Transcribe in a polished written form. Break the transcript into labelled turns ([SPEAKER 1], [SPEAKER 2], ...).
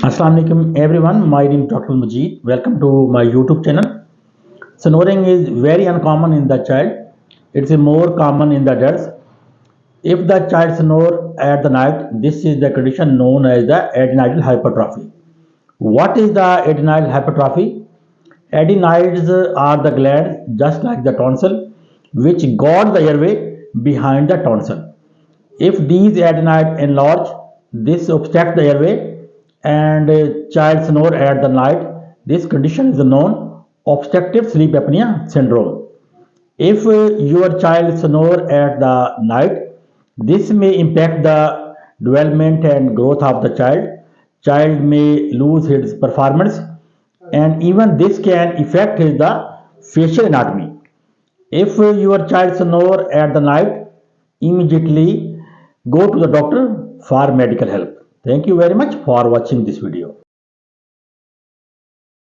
[SPEAKER 1] Assalamu alaikum everyone, my name is Dr. Mujib. Welcome to my YouTube channel. Snoring is very uncommon in the child. It's more common in the adults. If the child snores at the night, this is the condition known as the adenoidal hypertrophy. What is the adenoidal hypertrophy? Adenoids are the glands just like the tonsil which guard the airway behind the tonsil. If these adenoids enlarge, this obstructs the airway and child snore at the night. This condition is known obstructive sleep apnea syndrome. If your child snore at the night, this may impact the development and growth of the child. Child may lose his performance, and even this can affect the facial anatomy. If your child snore at the night, immediately go to the doctor for medical help. Thank you very much for watching this video.